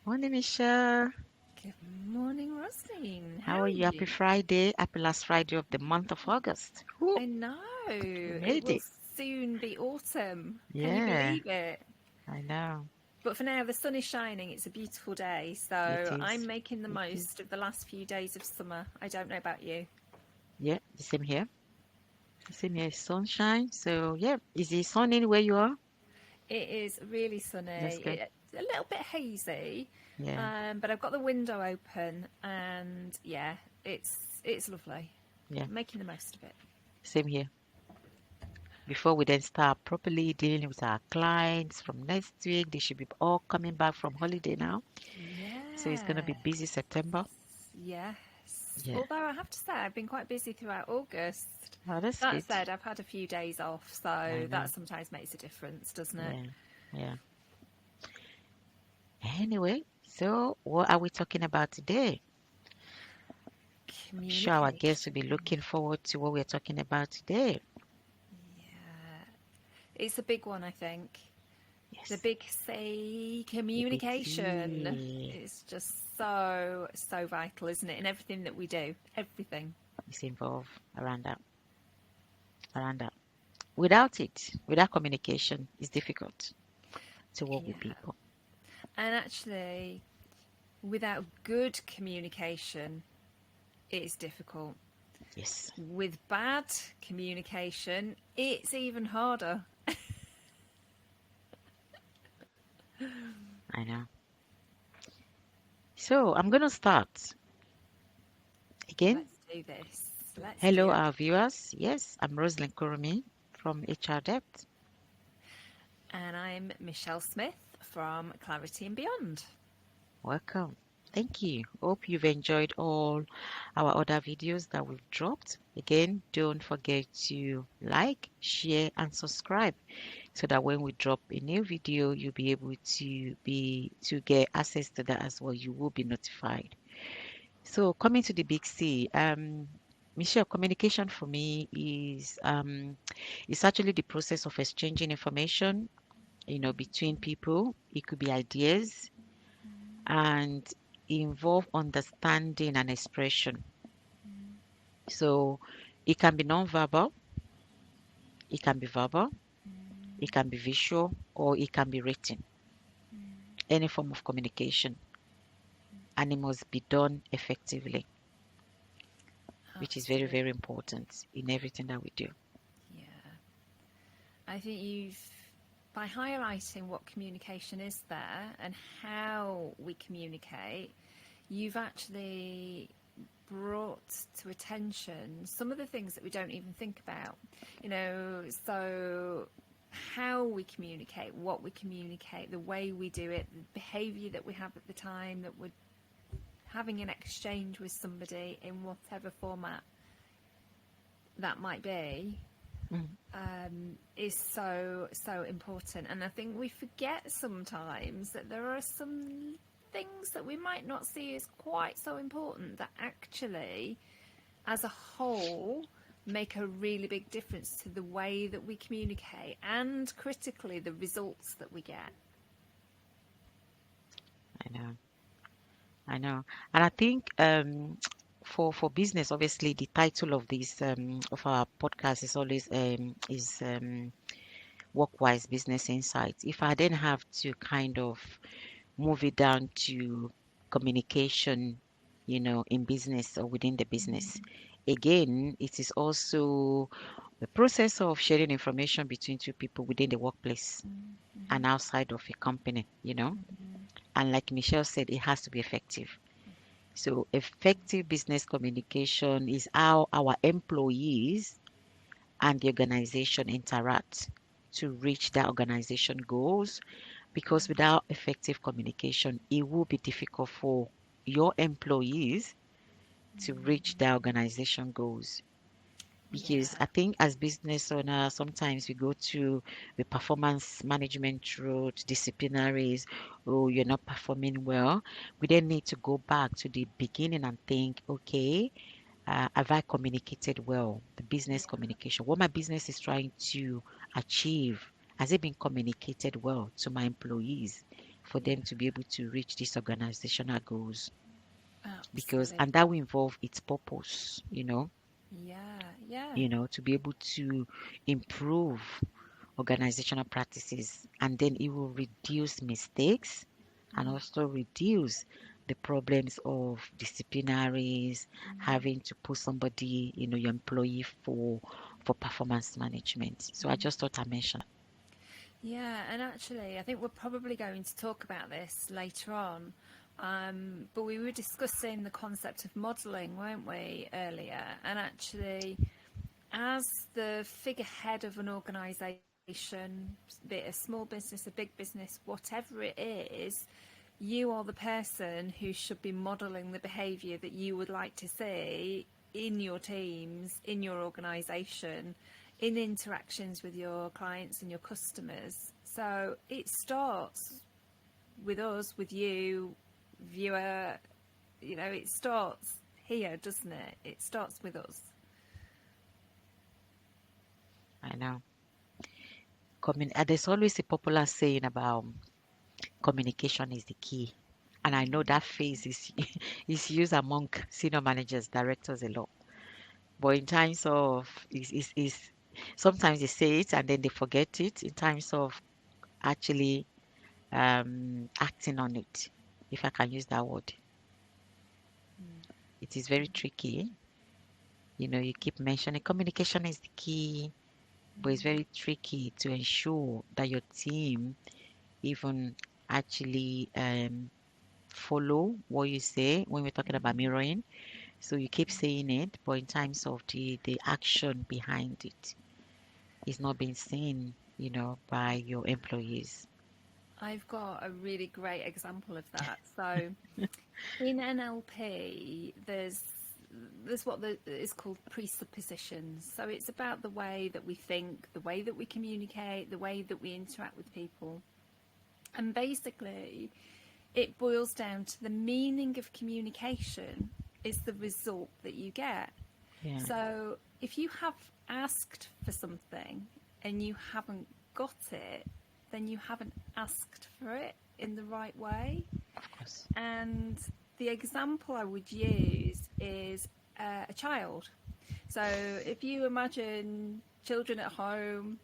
Morning, Michelle. Good morning, Roslyn. How How are are you? Happy you? Friday. Happy last Friday of the month of August. Woo, I know we it made will it. soon be autumn. Can you Yeah, believe it? I know. But for now, the sun is shining. It's a beautiful day, It so I'm is. making the It is. most of the last few days of summer. I don't know about you. Yeah, the same here. The same here. Sunshine. So, yeah. Is it sunny where you are? It is really That's sunny. good. It's a little bit hazy, Yeah, but I've got the window open, and yeah, it's lovely. yeah. Making the most of it. Same here. Before we then start properly dealing with our clients from next week, they should be all coming back from holiday now. So it's going to Yeah. be busy September. Yes. Yeah. Although I have to say, I've been quite busy throughout August. Oh, that's That good. said, I've had a few days off, I so know. that sometimes makes a difference, doesn't it? Yeah. Yeah. Anyway, so what are we talking about today? Sure, our guests will be Communication. looking forward to what we're talking about today. Yeah. It's a big one, I think. The Yes, big C, the big communication. C It's just so, so vital, isn't it? In everything that we do. Everything. is involved around that. Around that. Without it, without communication, it's difficult to work with Yeah. people. And actually, without good communication, it's difficult. Yes, With bad communication, it's even harder. I know. So I'm going to start again. Let's do this. Let's Hello, do it. our viewers. Yes, I'm Rosalind Kurumi from HR Depth. And I'm Michelle Smith from Clarity and Beyond. Welcome. Thank you. Hope you've enjoyed all our other videos that we've dropped. Again, don't forget to like, share, and subscribe so that when we drop a new video, you'll be able to get access to that as well. You will be notified. So coming to the big C, Michelle, communication for me is actually the process of exchanging information, between people. It could be ideas and involve understanding and expression. So it can be non-verbal, it can be verbal, it can be visual, or it can be written. Any form of communication, and it must be done effectively, which is very, Absolutely. very important in everything that we do. Yeah. I think by highlighting what communication is there and how we communicate, you've actually brought to attention some of the things that we don't even think about. So how we communicate, what we communicate, the way we do it, the behaviour that we have at the time that we're having an exchange with somebody in whatever format that might be, Mm, is so, so important. And I think we forget sometimes that there are some things that we might not see as quite so important that actually, as a whole, make a really big difference to the way that we communicate and critically the results that we get. I know, I know, and I think for business, obviously, the title of this of our podcast is always Workwise Business Insights. If I then have to kind of move it down to communication, in business or within the business. Again, it is also the process of sharing information between two people within the workplace and outside of a company. And like Michelle said, it has to be effective. So effective business communication is how our employees and the organization interact to reach that organization goals, because without effective communication, it will be difficult for your employees to reach their organization goals. Because Yeah, I think as business owners, sometimes we go to the performance management route, disciplinaries. Oh, you're not performing well. We then need to go back to the beginning and think, okay, have I communicated well? The business communication, what my business is trying to achieve, has it been communicated well to my employees? for Yeah. them to be able to reach these organizational goals. Because Absolutely. and that will involve its purpose, Yeah. Yeah. to be able to improve organizational practices, and then it will reduce mistakes and Mm, also reduce the problems of disciplinaries, mm, having to put somebody, your employee for performance management. So I mm. just thought I mentioned. Yeah, and actually, I think we're probably going to talk about this later on. But we were discussing the concept of modelling, weren't we, earlier? And actually, as the figurehead of an organisation, be it a small business, a big business, whatever it is, you are the person who should be modelling the behaviour that you would like to see in your teams, in your organisation, in interactions with your clients and your customers. So it starts with us, with you, viewer, it starts here, doesn't it? It starts with us. I know. There's always a popular saying about communication is the key. And I know that phrase is is used among senior managers, directors a lot. But in times of is sometimes they say it and then they forget it. In times of actually acting on it, if I can use that word, it is very tricky. You keep mentioning communication is the key, but it's very tricky to ensure that your team even actually follow what you say when we're talking about mirroring. So you keep saying it, but in terms of the action behind it is not being seen, by your employees. I've got a really great example of that. So in NLP, there's what is called presuppositions. So it's about the way that we think, the way that we communicate, the way that we interact with people. And basically, it boils down to the meaning of communication is the result that you get. Yeah, So if you have asked for something and you haven't got it, then you haven't asked for it in the right way. of course. And the example I would use is a child. So if you imagine children at home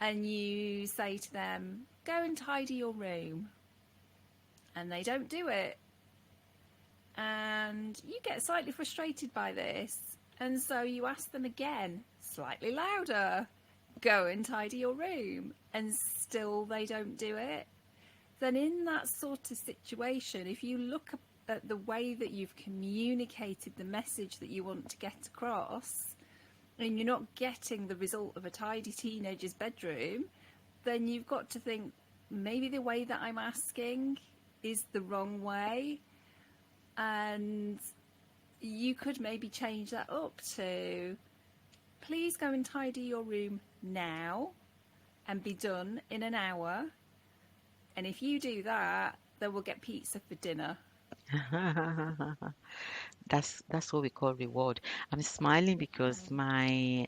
and you say to them, go and tidy your room, and they don't do it, and you get slightly frustrated by this, and so you ask them again, slightly louder, go and tidy your room, and still they don't do it, then in that sort of situation, if you look at the way that you've communicated the message that you want to get across, and you're not getting the result of a tidy teenager's bedroom, then you've got to think maybe the way that I'm asking is the wrong way. And you could maybe change that up to, please go and tidy your room now and be done in an hour. And if you do that, then we'll get pizza for dinner. That's what we call reward. I'm smiling because my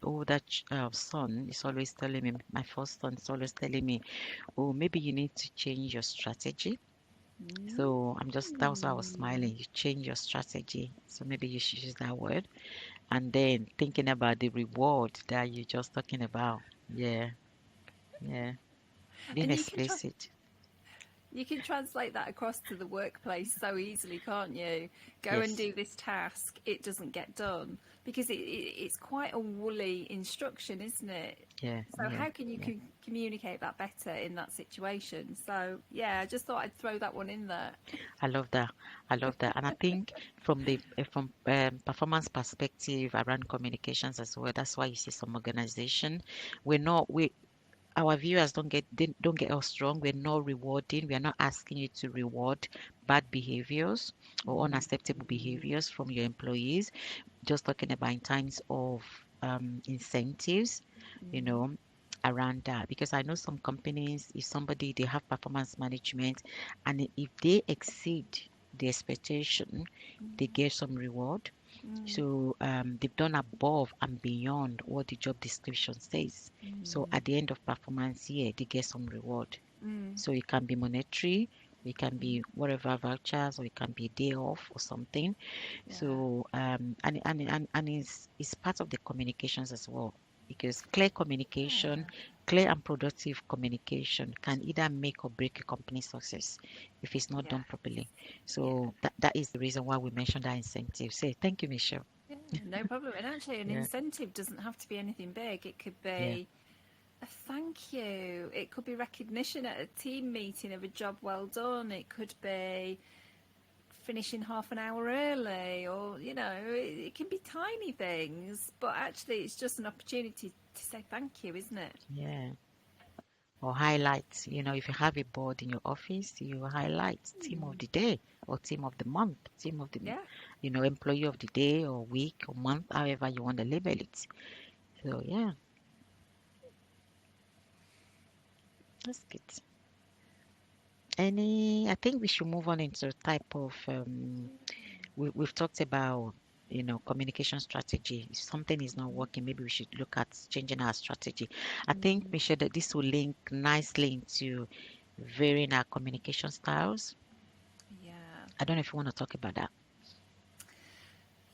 older son is always telling me, my first son is always telling me, oh, maybe you need to change your strategy. So that's why I was Mm. smiling. You change your strategy. So maybe you should use that word. And then thinking about the reward that you're just talking about. Yeah, yeah. Being And explicit. you can translate that across to the workplace so easily, can't you? Go and Yes, do this task, it doesn't get done. Because it's quite a woolly instruction, isn't it? yeah, So yeah, how can you yeah. communicate that better in that situation? So yeah, I just thought I'd throw that one in there. I love that. I love that. And I think from performance perspective around communications as well, that's why you see some organization, we're not we our viewers don't get us wrong. We're not rewarding. We are not asking you to reward bad behaviors or unacceptable behaviors from your employees. Just talking about in times of incentives, you Mm, know, around that. Because I know some companies, if somebody they have performance management, and if they exceed the expectation, they get some reward. Mm. So they've done above and beyond what the job description says. So Mm. at the end of performance year, they get some reward. Mm. So it can be monetary, it can Mm. be whatever vouchers, or it can be a day off or something. Yeah. So and it's part of the communications as well, because clear communication, Yeah. clear and productive communication can either make or break a company's success if it's not Yeah. done properly. Yeah. So that is the reason why we mentioned that incentive. Say thank you, Michelle. Yeah. No problem. And actually, an Yeah, incentive doesn't have to be anything big. It could yeah, be a thank you. It could be recognition at a team meeting of a job well done. It could be finishing half an hour early, or it can be tiny things, but actually, it's just an opportunity to say thank you, isn't it? yeah. Or highlights. If you have a board in your office, you highlight team of Mm. the day or team of the month, team of the, Yeah. employee of the day or week or month, however you want to label it. So yeah, that's good. I think we should move on into type of, we've talked about, communication strategy. If something is not working, maybe we should look at changing our strategy. I think, Mm. Michelle, that this will link nicely into varying our communication styles. Yeah. I don't know if you want to talk about that.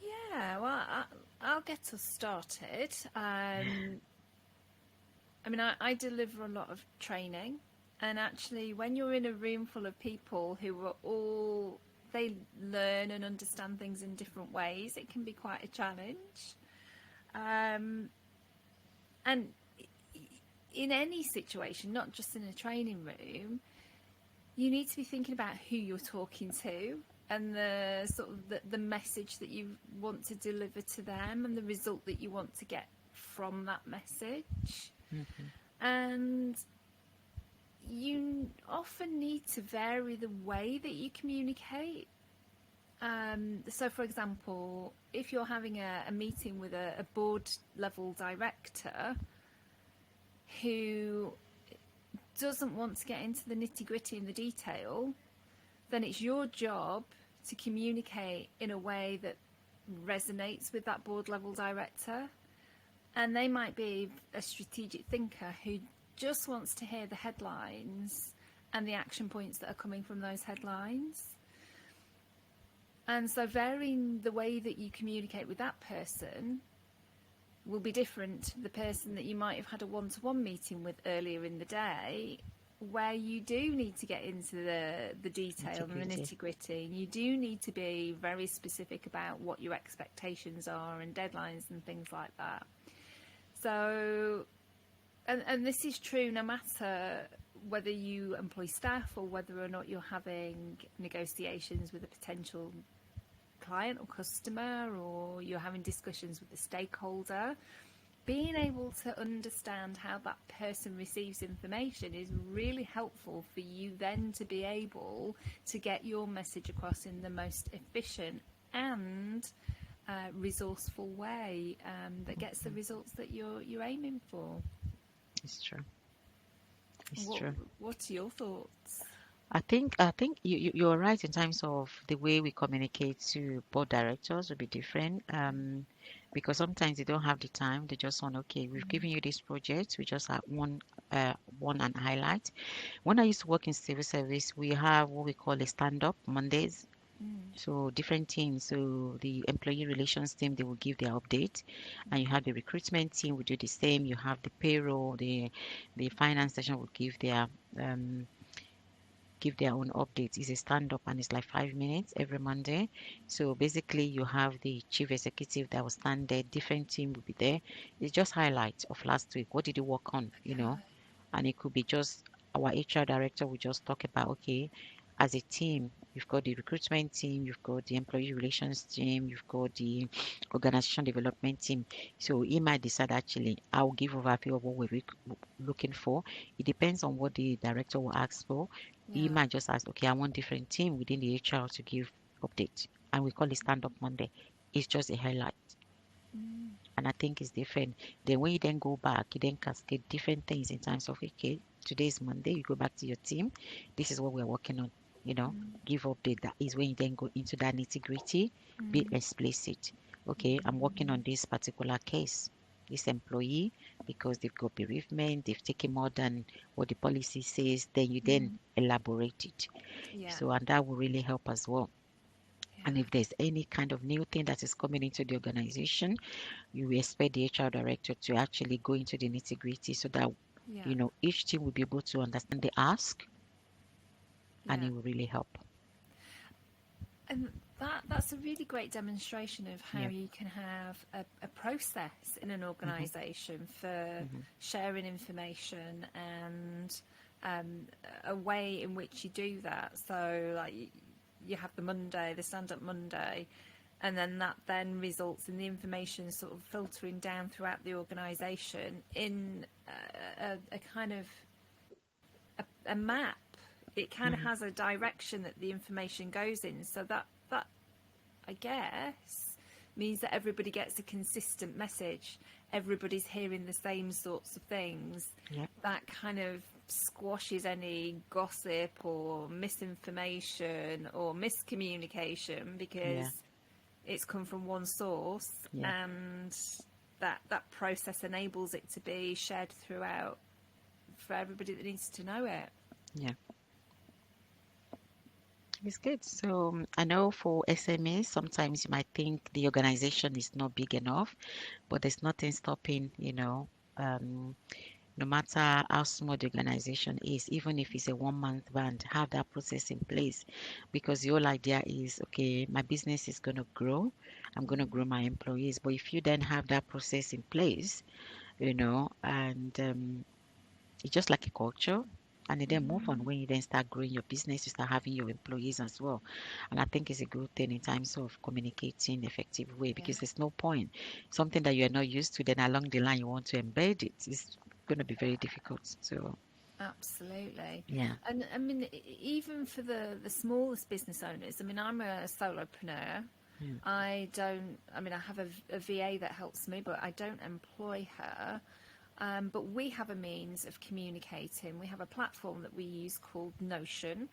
Yeah. Well, I'll get us started. I mean, I deliver a lot of training, and actually, when you're in a room full of people who are all they learn and understand things in different ways, it can be quite a challenge. Um, and in any situation, not just in a training room, you need to be thinking about who you're talking to and the sort of the message that you want to deliver to them and the result that you want to get from that message. Hmm. And you often need to vary the way that you communicate. So, for example, if you're having a meeting with a board level director who doesn't want to get into the nitty gritty and the detail, then it's your job to communicate in a way that resonates with that board level director. And they might be a strategic thinker who just wants to hear the headlines and the action points that are coming from those headlines. And so varying the way that you communicate with that person will be different to the person that you might have had a one-to-one meeting with earlier in the day, where you do need to get into the detail and the Integrity. nitty-gritty. You do need to be very specific about what your expectations are and deadlines and things like that. So, and this is true no matter whether you employ staff or whether or not you're having negotiations with a potential client or customer, or you're having discussions with a stakeholder. Being able to understand how that person receives information is really helpful for you then to be able to get your message across in the most efficient and resourceful way that gets the results that you're aiming for. It's true. It's What true. What are your thoughts? I think you're right in terms of the way we communicate to board directors will be different. Because sometimes they don't have the time. They just want, okay, we've given you this project. We just have one and highlight. When I used to work in civil service, we have what we call a stand-up Mondays. Mm, So different teams. So the employee relations team, they will give their update, and you have the recruitment team will do the same. You have the payroll, the finance section will um, give their own updates. It's a stand up and it's like 5 minutes every Monday. So basically, you have the chief executive that will stand there, different team will be there. It's just highlights of last week. What did you work on? okay. And it could be just our HR director will just talk about, okay, as a team, you've got the recruitment team, you've got the employee relations team, you've got the organization development team. So he might decide actually, I'll give overview of what we're looking for. It depends on what the director will ask for. He Yeah. might just ask, okay, I want different team within the HR to give update. And we call it stand up Monday. It's just a highlight. Mm, And I think it's different. Then when you then go back, you then cascade different things in terms of, okay, today is Monday, you go back to your team. This is what we're working on, mm, give update. That is when you then go into that nitty gritty, be mm, explicit. Okay, I'm working on this particular case. This employee, because they've got bereavement, they've taken more than what the policy says, then you then elaborate it. Yeah. So, and that will really help as well. And Yeah. if there's any kind of new thing that is coming into the organization, you will expect the HR director to actually go into the nitty-gritty so that, Yeah. each team will be able to understand the ask, and Yeah. it will really help. And that's a really great demonstration of how Yeah. you can have a process in an Hmm. organisation for Hmm. sharing information and a way in which you do that. So, like, you have the Monday, the stand up Monday, and then that then results in the information sort of filtering down throughout the organisation in a kind of a map. It kind of Hmm. has a direction that the information goes in, so that I guess means that everybody gets a consistent message. Everybody's hearing the same sorts of things. Yeah. That kind of squashes any gossip or misinformation or miscommunication because Yeah. it's come from one source, Yeah. and that process enables it to be shared throughout for everybody that needs to know it. Yeah. It's good. So I know for SMEs, sometimes you might think the organization is not big enough, but there's nothing stopping, um, no matter how small the organization is, even if it's a 1 month band, have that process in place. Because the whole idea is, okay, my business is going to grow. I'm going to grow my employees. But if you then have that process in place, and it's just like a culture. And you then move on when you then start growing your business, you start having your employees as well. And I think it's a good thing in terms of communicating effective way Yeah. because there's no point. Something that you're not used to, then along the line you want to embed it. It's going to be very difficult. So, Absolutely. yeah. And I mean, even for the smallest business owners, I mean, I'm a solopreneur. Yeah. I mean, I have a VA that helps me, but I don't employ her. But we have a means of communicating. We have a platform that we use called Notion.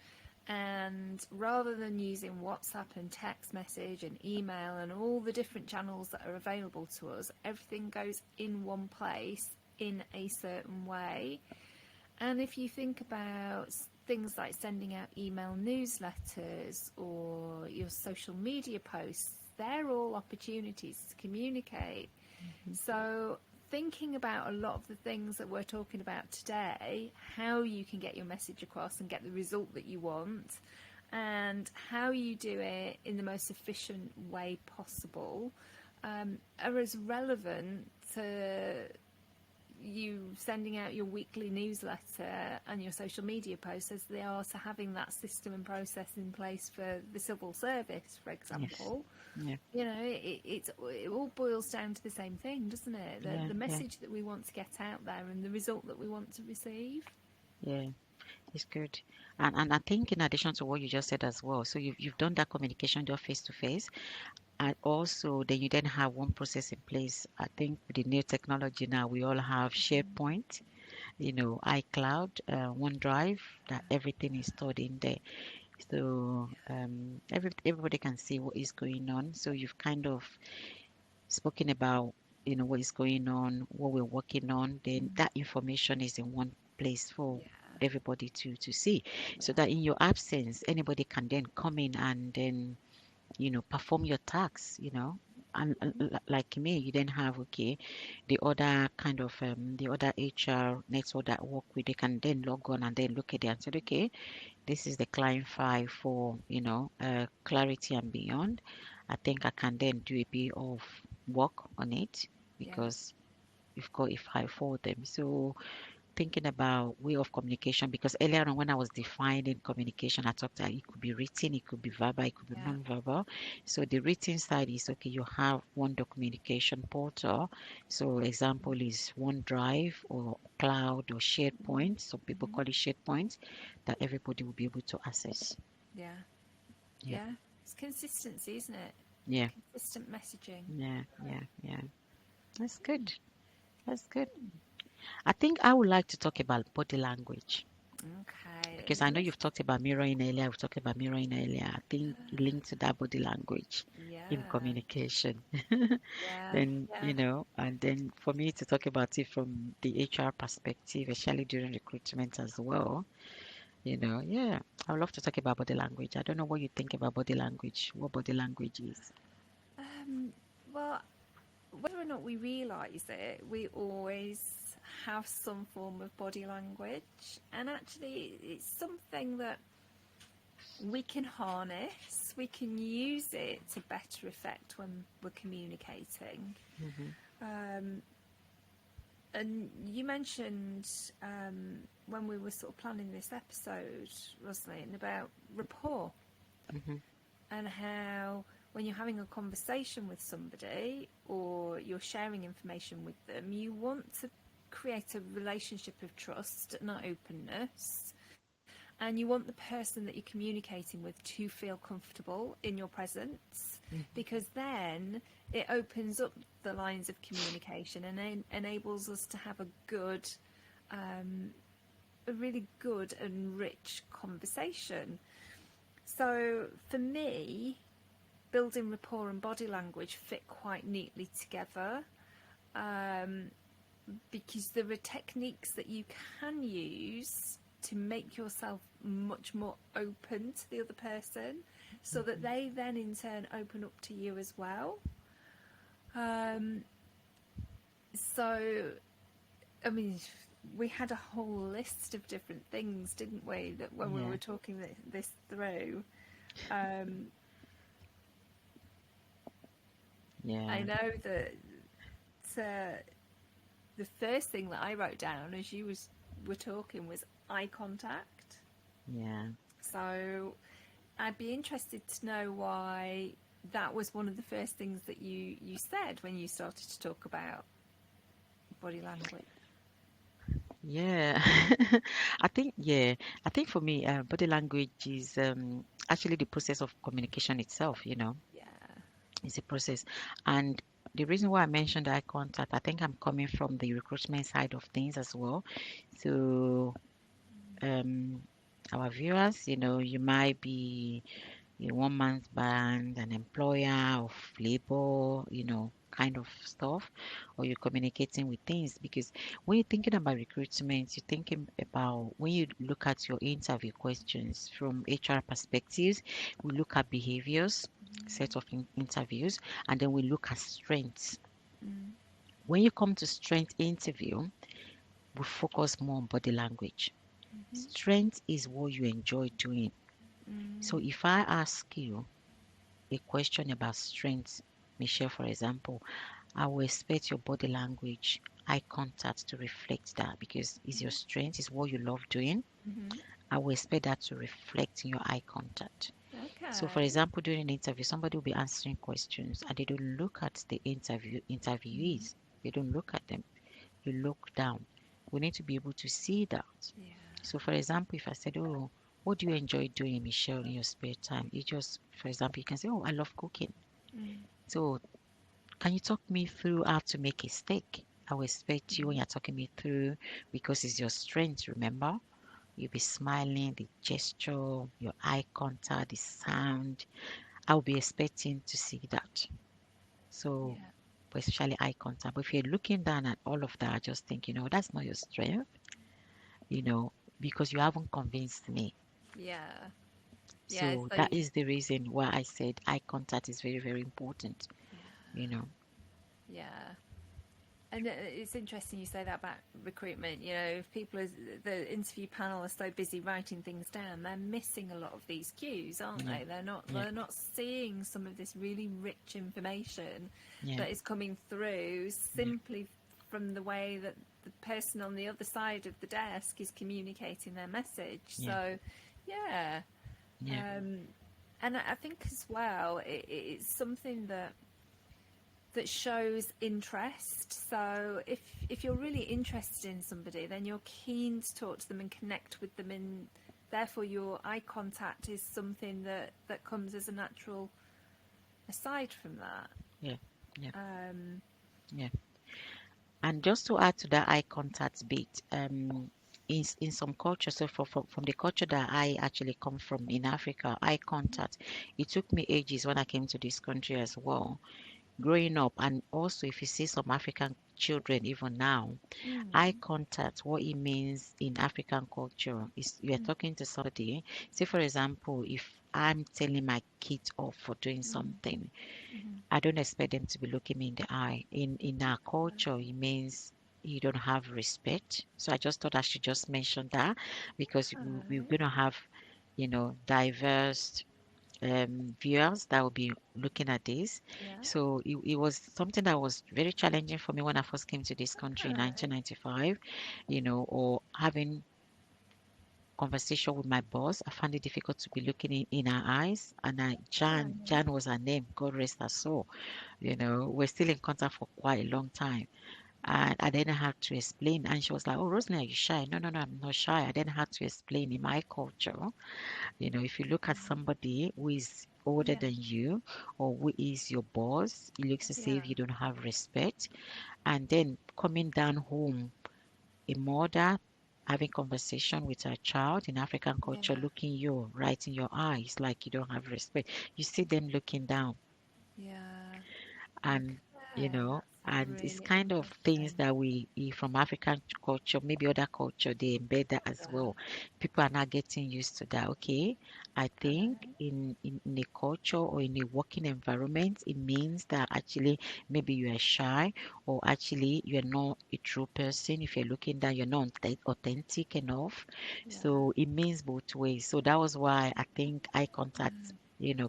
And rather than using WhatsApp and text message and email and all the different channels that are available to us, everything goes in one place in a certain way. And if you think about things like sending out email newsletters or your social media posts, they're all opportunities to communicate. So, thinking about a lot of the things that we're talking about today, how you can get your message across and get the result that you want, and how you do it in the most efficient way possible, are as relevant to you sending out your weekly newsletter and your social media posts as they are to having that system and process in place for the civil service, for Yes. example. Yeah. You know, it all boils down to the same thing, doesn't it? Yeah. The Yeah. message that we want to get out there and the result that we want to receive. Yeah. It's good. And I think in addition to what you just said as well, so you've done that communication just face to face. And also, then you then have one process in place. I think with the new technology now, we all have SharePoint, iCloud, OneDrive, that everything is stored in there. So everybody can see what is going on. So you've kind of spoken about, what is going on, what we're working on. Then that information is in one place for Yeah, everybody to see, so yeah, that in your absence, anybody can then come in and then perform your tasks, and like me, you then have, okay, the other kind of the other HR network that work with, they can then log on and then look at it and say, okay, this is the client file for, clarity and beyond. I think I can then do a bit of work on it yeah, because you've got a file for them. So thinking about way of communication, because earlier on when I was defining communication, I talked that it could be written, it could be verbal, it could be yeah, non-verbal. So the written side is, okay, you have one documentation portal. So example is OneDrive or Cloud or SharePoint. Some people call it SharePoint, that everybody will be able to access. yeah, Yeah, yeah. It's consistency, isn't it? yeah, Consistent messaging. yeah, yeah, yeah. That's good. That's good. I think I would like to talk about body language. Okay. Because I know you've talked about mirroring earlier, we've talked about mirroring earlier. I think linked to that body language in Yeah. communication. Yeah. Then, Yeah. and then for me to talk about it from the HR perspective, especially during recruitment as well, yeah, I would love to talk about body language. I don't know what you think about body language, what body language is. Um, well, whether or not we realise it, we always have some form of body language, and actually, it's something that we can harness. We can use it to better effect when we're communicating. Hmm. Um, and you mentioned when we were sort of planning this episode, Rosalind, about rapport Hmm. and how when you're having a conversation with somebody or you're sharing information with them, you want to create a relationship of trust and openness. And you want the person that you're communicating with to feel comfortable in your presence, because then it opens up the lines of communication and enables us to have a really good and rich conversation. So for me, building rapport and body language fit quite neatly together, um, because there are techniques that you can use to make yourself much more open to the other person so that they then in turn open up to you as well. Um, so, I mean, we had a whole list of different things, didn't we, that when we Yeah, were talking this through. Um, I yeah, know that the first thing that I wrote down as were talking was eye contact. yeah. So I'd be interested to know why that was one of the first things that you said when you started to talk about body language. Yeah, I think for me, body language is actually the process of communication itself, Yeah. it's a process. And the reason why I mentioned eye contact, I think I'm coming from the recruitment side of things as well. So, um, our viewers, you might be a one-man's band, an employer of labor, kind of stuff, or you're communicating with things. Because when you're thinking about recruitment, you're thinking about when you look at your interview questions from HR perspectives, we look at behaviors, set of interviews, and then we look at strengths. Mm. When you come to strength interview, we focus more on body language. Strength is what you enjoy doing. So Mm. if I ask you a question about strength, Michelle, for example, I will expect your body language, eye contact to reflect that because it's your strength, it's what you love doing. Mm-hmm. I will expect that to reflect in your eye contact. So, for Okay. example, during an interview, somebody will be answering questions and they don't look at the interviewees. They don't look at them. You look down. We need to be able to see that. Yeah. So, for example, if I said, "Oh, what do you enjoy doing, Michelle, in your spare time?" You just, for example, you can say, "Oh, I love cooking." Mm. So, can you talk me through how to make a steak? I will expect you when you're talking me through because it's your strength, remember? You'll be smiling, the gesture, your eye contact, the sound. I'll be expecting to see that. So, Yeah. but especially eye contact. But if you're looking down at all of that, I just think, that's not your strength, you know, because you haven't convinced me. Yeah. Yeah. So So that is the reason why I said eye contact is very, very important, yeah. you know. Yeah. And it's interesting you say that about recruitment. If people, the interview panel are so busy writing things down, they're missing a lot of these cues, aren't Yeah, they? They're not. yeah, They're not seeing some of this really rich information yeah, that is coming through yeah, simply from the way that the person on the other side of the desk is communicating their message. yeah, So, yeah. yeah, Um, and I think as well, it's something that shows interest. So if you're really interested in somebody, then you're keen to talk to them and connect with them, and therefore your eye contact is something that comes as a natural aside from that. yeah, yeah, Um, yeah. And just to add to that eye contact bit, in some culture, so from the culture that I actually come from in Africa, eye contact, it took me ages when I came to this country as well, growing up. And also, if you see some African children, even now, eye Mm. contact, what it means in African culture is you're talking to somebody. Say, for example, if I'm telling my kids off for doing Mm. something, Mm. I don't expect them to be looking me in the eye. In our culture, it means you don't have respect. So I just thought I should just mention that because we're Okay. going to have, diverse viewers that will be looking at this. Yeah. So it was something that was very challenging for me when I first came to this country in Okay. 1995, or having conversation with my boss. I found it difficult to be looking in her eyes. And Okay. Jan was her name, God rest her soul. We're still in contact for quite a long time. And I then had to explain, and she was like, "Oh, Rosemary, are you shy?" No, no, no, I'm not shy. I then had to explain in my culture, if you look at somebody who is older Yeah. than you or who is your boss, it looks as Yeah. if you don't have respect. And then coming down home, a mother having conversation with her child in African culture, Yeah. looking you right in your eyes like you don't have respect. You see them looking down, Yeah. and Okay. That's it's really kind of things interesting. that from African culture, maybe other culture, they embed that as Yeah. well. People are not getting used to that. Okay, I think Okay. in a culture or in a working environment, it means that actually maybe you are shy, or actually you're not a true person. If you're looking down, you're not authentic enough. Yeah. So it means both ways. So that was why I think eye contact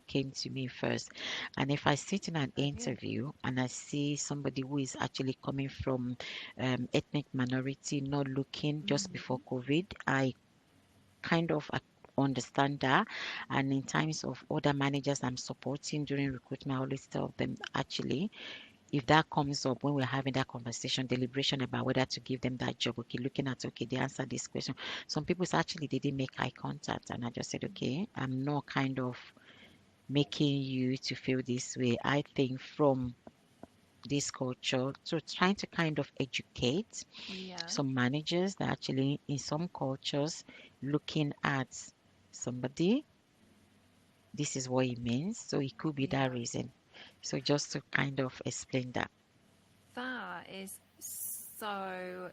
came to me first. And if I sit in an Brilliant. interview and I see somebody who is actually coming from ethnic minority, not looking just before Mm. COVID, I kind of understand that. And in times of other managers I'm supporting during recruitment, I always tell them actually, if that comes up when we're having that conversation, deliberation about whether to give them that job, okay, looking at, okay, they answer this question. Some people actually they didn't make eye contact, and I just said, okay, I'm not kind of making you to feel this way. I think from this culture, so trying to kind of educate Yeah. some managers that actually in some cultures looking at somebody, this is what it means. So it could be that Yeah. reason. So just to kind of explain that. That is so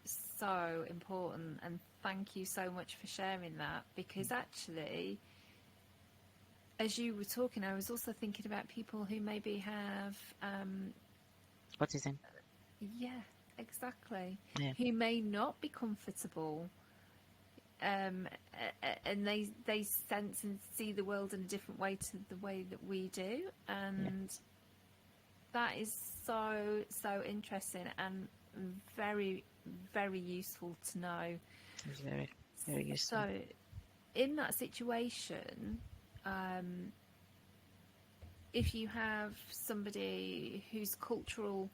important, and thank you so much for sharing that, because actually, as you were talking, I was also thinking about people who maybe have, Autism. yeah, exactly, Yeah. who may not be comfortable, and they sense and see the world in a different way to the way that we do, Yeah. and that is so interesting and very very useful to know. It's very, very useful. So, in that situation, um, if you have somebody whose cultural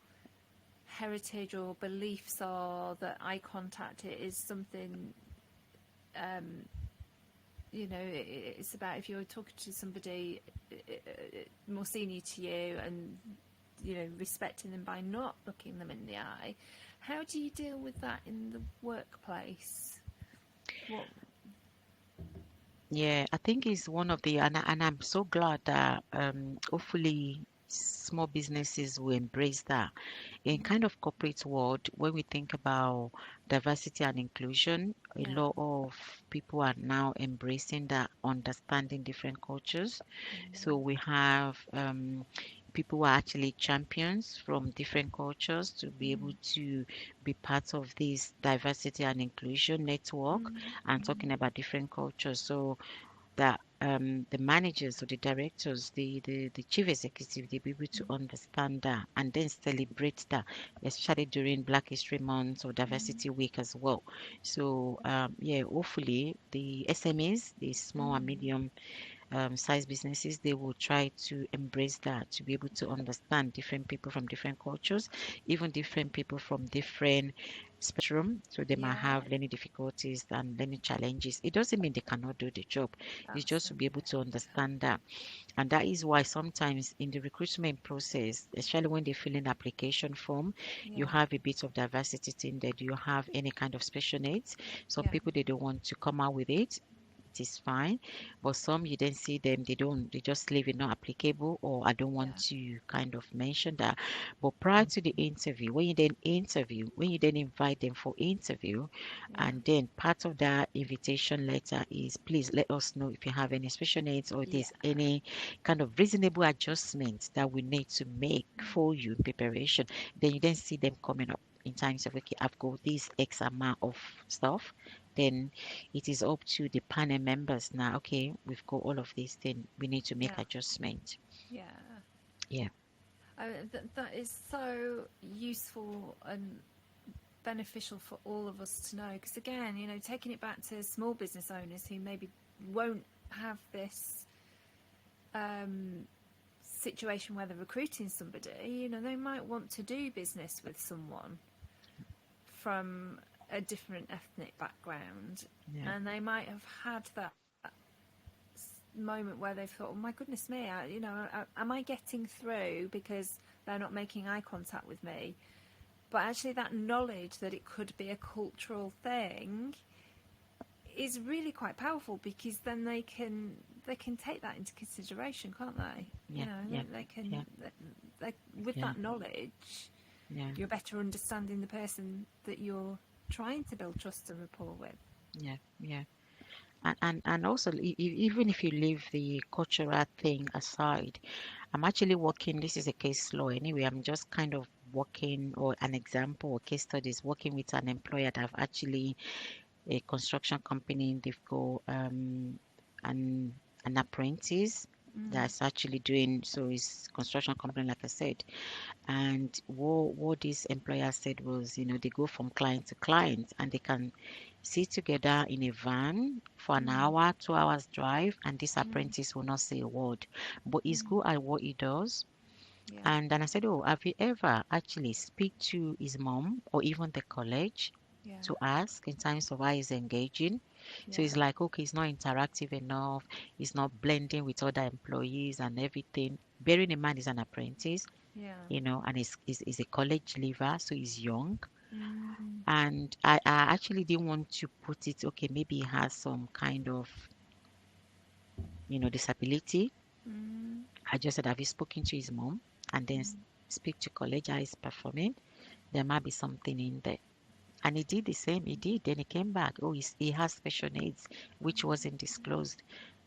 heritage or beliefs are that eye contact is something, um, it's about, if you're talking to somebody more senior to you, and respecting them by not looking them in the eye, how do you deal with that in the workplace? What? Yeah, I think it's one of the, and I'm so glad that hopefully small businesses will embrace that. In kind of corporate world, when we think about diversity and inclusion, a Yeah. lot of people are now embracing that, understanding different cultures. So we have people who are actually champions from different cultures to be able to be part of this diversity and inclusion network and talking about different cultures. So that the managers or the directors, the chief executive, they be able to understand that and then celebrate that, especially during Black History Month or Diversity Week as well. So yeah, hopefully the SMEs, the small and medium size businesses, they will try to embrace that, to be able to understand different people from different cultures, even different people from different spectrum. So they might Yeah, have learning difficulties and learning challenges. It doesn't mean they cannot do the job. It's just to be able to absolutely. understand that. And that is why sometimes in the recruitment process, especially when they fill in application form, you Yeah, have a bit of diversity in there. Do you have any kind of special needs? Some yeah, people they don't want to come out with it. It is fine. But some you then see them, they just leave it not applicable, or I don't want yeah, to kind of mention that. But prior to the interview, when you then interview, when you then invite them for interview, yeah, and then part of that invitation letter is please let us know if you have any special needs or yeah, there's any kind of reasonable adjustments that we need to make for you in preparation. Then you then see them coming up in times of okay, I've got this X amount of stuff. Then it is up to the panel members now. Okay, we've got all of this. Then we need to make yeah, adjustment. yeah. Yeah, That is so useful and beneficial for all of us to know. Because again, taking it back to small business owners who maybe won't have this um, situation where they're recruiting somebody, they might want to do business with someone from a different ethnic background, yeah, and they might have had that moment where they've thought, "Oh my goodness me, am I getting through because they're not making eye contact with me?" But actually, that knowledge that it could be a cultural thing is really quite powerful, because then they can take that into consideration, can't they? yeah, yeah, They yeah, can with yeah, that knowledge, yeah, you're better understanding the person that you're trying to build trust and rapport with. yeah, yeah. And also even if you leave the cultural thing aside, I'm actually working, this is a case law anyway, I'm just kind of working, or an example or case studies, working with an employer that have actually a construction company. They've got an an apprentice Mm, that's actually doing, so it's construction company like I said. And what this employer said was, they go from client to client and they can sit together in a van for an mm, hour, 2 hours drive, and this mm, apprentice will not say a word, but he's mm. good at what he does. Yeah, And then I said, oh, have you ever actually speak to his mom or even the college yeah, to ask in terms of how he's engaging? So yeah, it's like, okay, he's not interactive enough, he's not blending with other employees and everything. Bearing in mind he's an apprentice, yeah. and he's a college leaver, so he's young. Mm, And I actually didn't want to put it, okay, maybe he has some kind of, disability. mm, I just said, have you spoken to his mom? And then mm, speak to college how he's performing. There might be something in there. And he did the same. He did. Then he came back. Oh, he has special needs, which wasn't disclosed.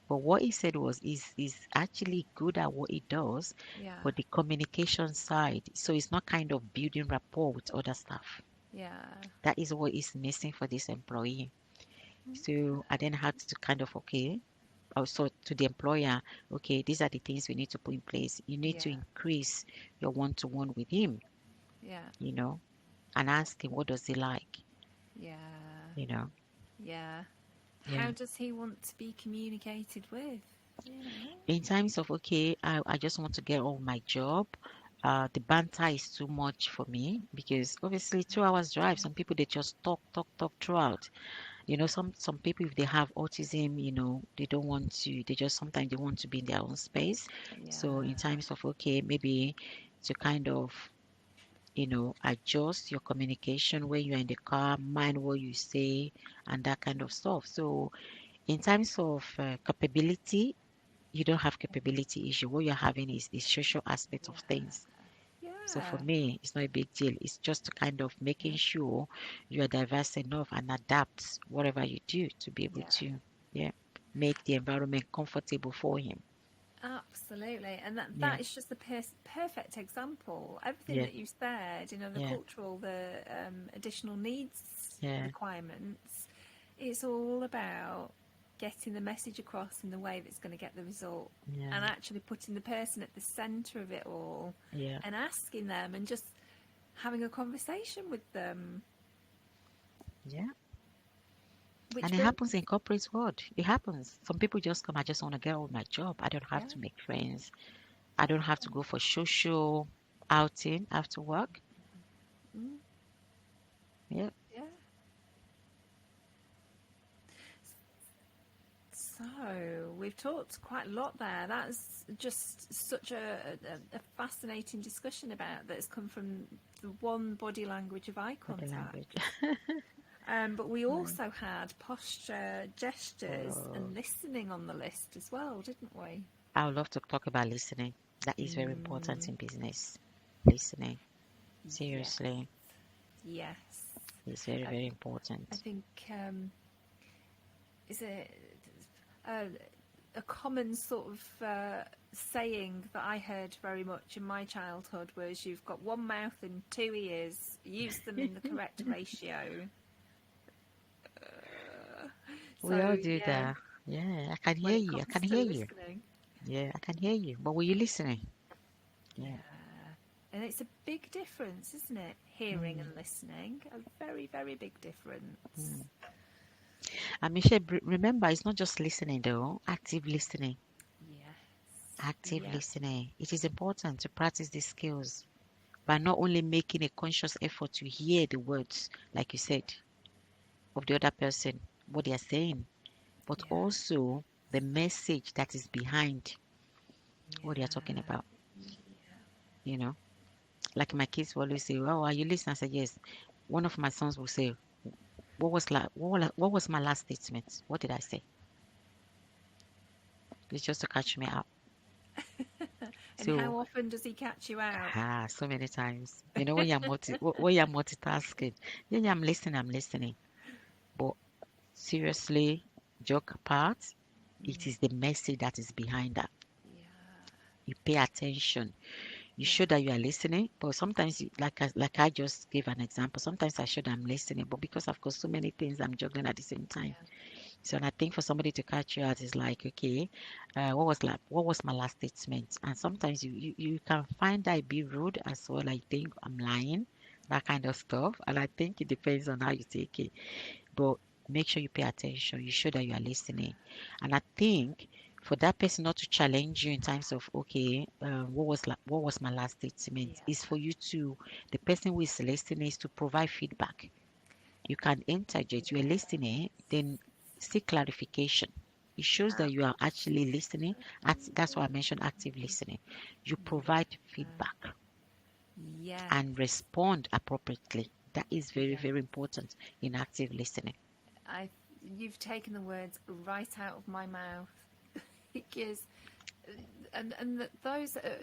But what he said was, he's actually good at what he does, yeah, but the communication side. So it's not kind of building rapport with other staff. yeah. That is what is missing for this employee. So I then had to kind of, okay, also to the employer, okay, these are the things we need to put in place. You need to Yeah, increase your one-to-one with him, yeah, you know, and ask him what does he like, yeah, you know. yeah. Yeah. How does he want to be communicated with? You know? In times of, okay, I just want to get on my job. The banter is too much for me because obviously 2 hours drive, some people they just talk, talk, talk throughout. Some people if they have autism, they don't want to, they just sometimes they want to be in their own space. So in Yeah, times of, okay, maybe to kind of, adjust your communication when you're in the car, mind what you say and that kind of stuff. So in terms of capability, you don't have capability issue. What you're having is the social aspect of yeah, things. So for yeah, me, it's not a big deal. It's just to kind of making yeah, sure you are diverse enough and adapt whatever you do to be able yeah. to, yeah, make the environment comfortable for him. Absolutely, and that Yeah, that is just the perfect example. Everything yeah, that you said, the yeah, cultural, the additional needs yeah, requirements, it's all about getting the message across in the way that's going to get the result, yeah, and actually putting the person at the centre of it all, yeah, and asking them, and just having a conversation with them. yeah. And Which it brings, happens in corporate world. It happens. Some people just come, I just want to get on with my job. I don't have yeah, to make friends. I don't have to go for social outing after work. mm, Yeah, yeah. So we've talked quite a lot there. That's just such a fascinating discussion about that's come from the one body language of eye body language. contact. But we Right. also had posture, gestures, Oh, and listening on the list as well, didn't we? I would love to talk about listening. That is very important Mm, in business. Listening, yes, seriously, yes. is very, I, very I important. think is it uh, a common sort of saying that I heard very much in my childhood was you've got one mouth and two ears, use them in the correct ratio. Uh, We so all do yeah, that. Yeah, I can when hear it you. I comes can to hear you. listening, Yeah, I can hear you. But were you listening? yeah, Yeah. and it's a big difference, isn't it? Hearing Mm, and listening, a very, very big difference. mm. And Michelle, remember, it's not just listening though, active listening. Yes, Active yeah, listening. It is important to practice these skills by not only making a conscious effort to hear the words, like you said, of the other person, what they are saying, but yeah, also the message that is behind what they are talking yeah, about. yeah. You know, like my kids will always say, "Oh, are you listening?" I said, "Yes." One of my sons will say, what was my last statement? What did I say?" It's just to catch me out. And So, how often does he catch you out? so many times. You know, when you're multitasking, yeah, yeah, I'm listening. But seriously, joke apart, it is the message that is behind that. Yeah, You pay attention. You yeah, show that you are listening, but sometimes, like I just gave an example, sometimes I show that I'm listening, but because I've got so many things I'm juggling at the same time. yeah, So, and I think for somebody to catch you out is like, okay, what was my last statement? And sometimes you can find that be rude as well. I think I'm lying, that kind of stuff. And I think it depends on how you take it. But make sure you pay attention. You show that you are listening. And I think for that person not to challenge you in terms of, okay, what was my last statement, yeah, is for you to, the person who is listening, is to provide feedback. You can interject. You are yeah. listening, then seek clarification. It shows that you are actually listening. That's why I mentioned active listening. You provide feedback Yeah, and respond appropriately. That is very, yeah. very important in active listening. I, you've taken the words right out of my mouth because, those are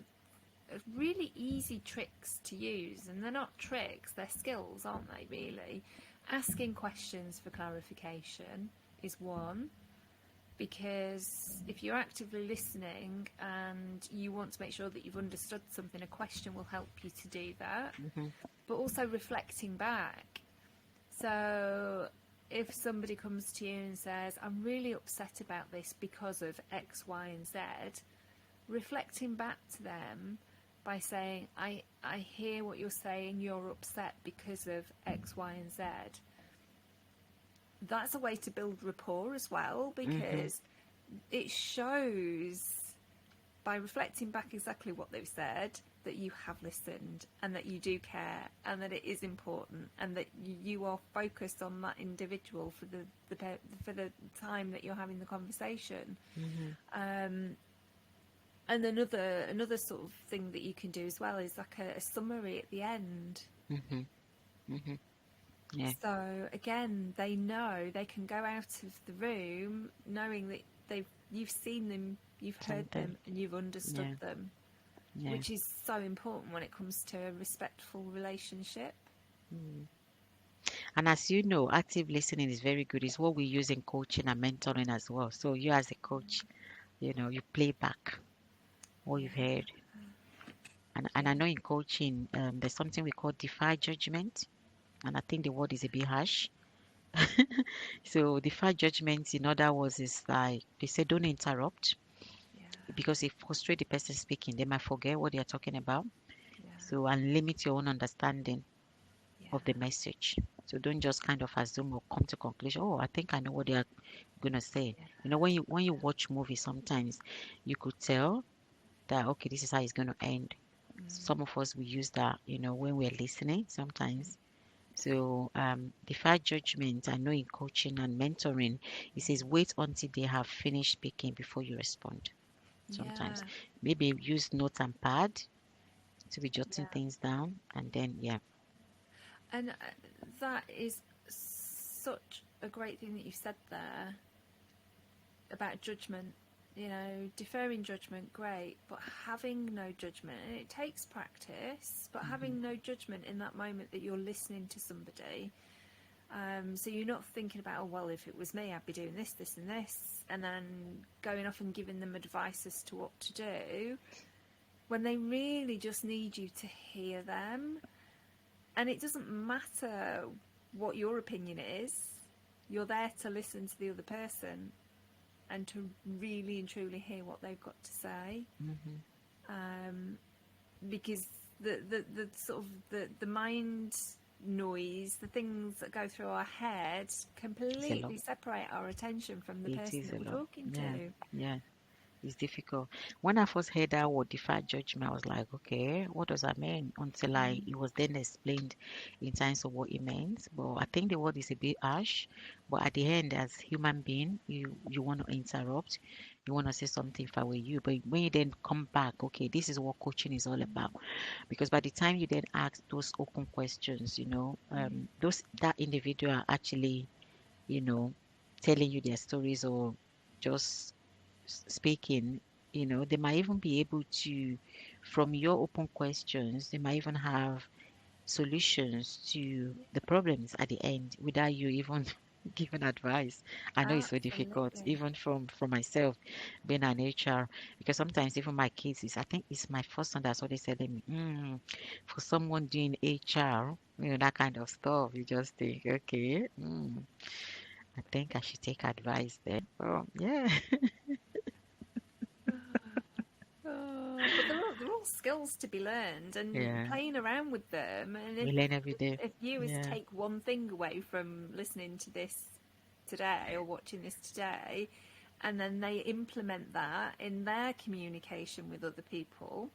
really easy tricks to use, and they're not tricks; they're skills, aren't they? Really, asking questions for clarification is one. Because if you're actively listening and you want to make sure that you've understood something, a question will help you to do that. Hmm. But also reflecting back. So if somebody comes to you and says, I'm really upset about this because of X, Y, and Z, reflecting back to them by saying, I hear what you're saying, you're upset because of X, Y, and Z. That's a way to build rapport as well, Hmm. because it shows by reflecting back exactly what they've said that you have listened and that you do care and that it is important and that you are focused on that individual for the time that you're having the conversation. Hmm. Um, and another sort of thing that you can do as well is like a summary at the end. Hmm. Hmm. Yeah. So again, they know they can go out of the room knowing that you've seen them, you've heard Something. them, and you've understood Yeah. them, Yeah. which is so important when it comes to a respectful relationship. Mm. And as you know, active listening is very good. It's what we use in coaching and mentoring as well. So you as a coach, you play back what you've Yeah, heard. And I yeah, know in coaching, there's something we call defy judgment. And I think the word is a bit harsh. So defy judgment, in other words, is like they say don't interrupt yeah, because it frustrates the person speaking. They might forget what they are talking about. yeah, So and limit your own understanding yeah, of the message. So don't just kind of assume or come to conclusion, oh, I think I know what they are gonna say. Yeah. When you watch movies, sometimes you could tell that okay, this is how it's gonna end. Some of us we use that, when we're listening sometimes. So defer judgment. I know in coaching and mentoring, it says wait until they have finished speaking before you respond. Sometimes Yeah. maybe use notes and pad to be jotting Yeah. things down, and then yeah, And that is such a great thing that you said there about judgment. You know, deferring judgment, great, but having no judgment, and it takes practice, but hmm having no judgment in that moment that you're listening to somebody. So you're not thinking about, oh, well, if it was me, I'd be doing this, this, and this, and then going off and giving them advice as to what to do when they really just need you to hear them. And it doesn't matter what your opinion is, you're there to listen to the other person and to really and truly hear what they've got to say. hmm Um, because the sort of the mind noise, the things that go through our head, it's a lot. completely separate our attention from the It person is that a we're lot. talking Yeah, to. yeah. It's difficult. When I first heard that word deferred judgment, I was like, okay, what does that mean? Until it was then explained in terms of what it means. But I think the word is a bit harsh. But at the end, as human being, you want to interrupt, you want to say something if I were you. But when you then come back, okay, this is what coaching is all about. Because by the time you then ask those open questions, those that individual are actually, you know, telling you their stories or just speaking, they might even be able to, from your open questions, they might even have solutions to the problems at the end without you even giving advice. I know it's so difficult, Absolutely. even from myself being an HR, because sometimes even my kids is, I think it's my first son that's always telling me, for someone doing HR, that kind of stuff, you just think, okay, I think I should take advice there. Oh, yeah, But they're all skills to be learned, and yeah. playing around with them. And We learn every day. if viewers Yeah. take one thing away from listening to this today or watching this today, and then they implement that in their communication with other people,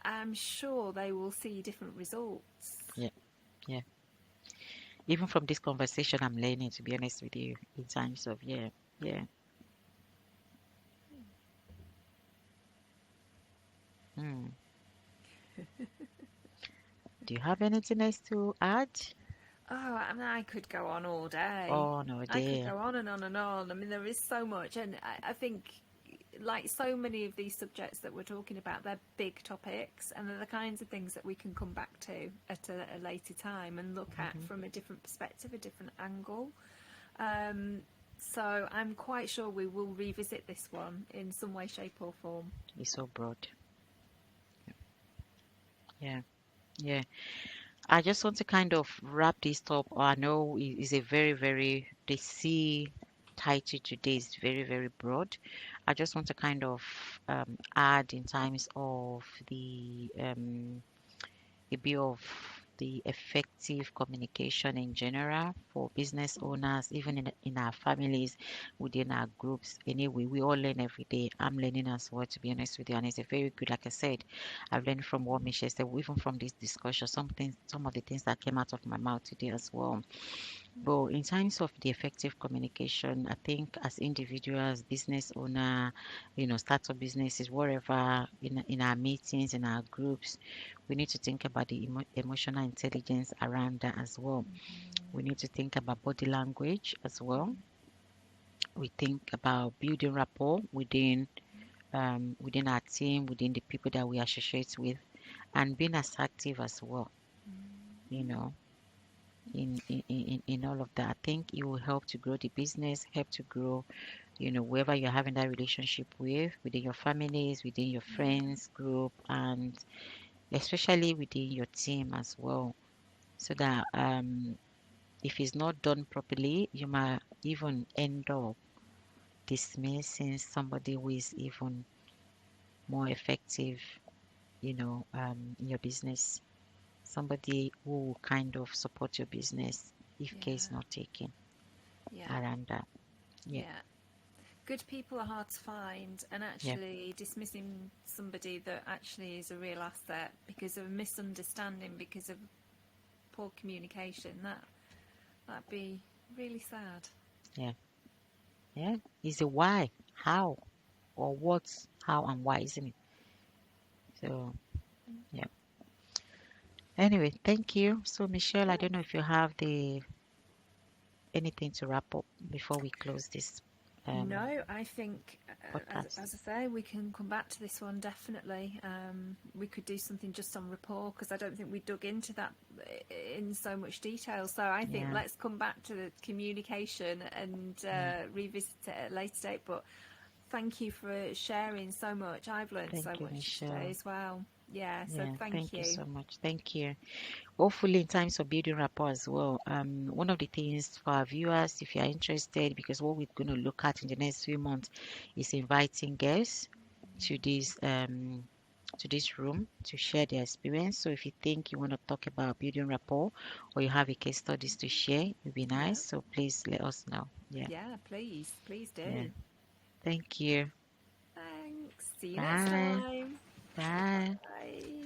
I'm sure they will see different results. Yeah. Yeah. Even from this conversation, I'm learning, to be honest with you, in terms of, yeah. Yeah. Hmm. Do you have anything else to add? Oh, I mean, I could go on all day. Oh, no, I could dear. go on and on and on. I mean, there is so much, and I think, like so many of these subjects that we're talking about, they're big topics, and they're the kinds of things that we can come back to at a later time and look at Hmm. from a different perspective, a different angle. Um, so I'm quite sure we will revisit this one in some way, shape, or form. It's so broad. Yeah. Yeah. I just want to kind of wrap this up. I know it is a very, very, the C title today is very, very broad. I just want to kind of add in terms of a bit of the effective communication in general for business owners, even in our families, within our groups. Anyway, we all learn every day. I'm learning as well, to be honest with you, and it's a very good, like I said, I've learned from what Michelle said, even from this discussion, some of the things that came out of my mouth today as well. But in terms of the effective communication, I think as individuals, business owner, startup businesses, wherever in our meetings, in our groups, we need to think about the emotional intelligence around that as well. We need to think about body language as well. We think about building rapport within our team, within the people that we associate with, and being assertive as well. You know, in all of that, I think it will help to grow the business, help to grow, whoever you're having that relationship with, within your families, within your friends group, and especially within your team as well. So that if it's not done properly, you might even end up dismissing somebody who is even more effective, in your business. somebody who will kind of support your business if care is Yeah. not taken Yeah. around that. Yeah, Yeah. Good people are hard to find, and yeah, actually dismissing somebody that actually is a real asset because of a misunderstanding, because of poor communication, that'd be really sad. yeah, yeah. Is a why, how, or what's how and why, isn't it? So, yeah. Anyway, thank you. So, Michelle, I Cool. don't know if you have the anything to wrap up before we close this um, No, I think, podcast. as I say, we can come back to this one definitely. We could do something just on rapport because I don't think we dug into that in so much detail. So I think Yeah, let's come back to the communication and yeah. revisit it at a later date. But thank you for sharing so much. I've learned so Thank you, much today Michelle. as well. Yeah, so Yeah, thank thank you you. so much. Thank you. Hopefully, in terms of building rapport as well, one of the things for our viewers, if you are interested, because what we're going to look at in the next few months is inviting guests to this room to share their experience. So if you think you want to talk about building rapport or you have a case studies to share, it'd be Yeah, nice. So please let us know. Yeah, yeah, please yeah. do. Thank you. Thanks. See you next Bye. time. Bye. Bye.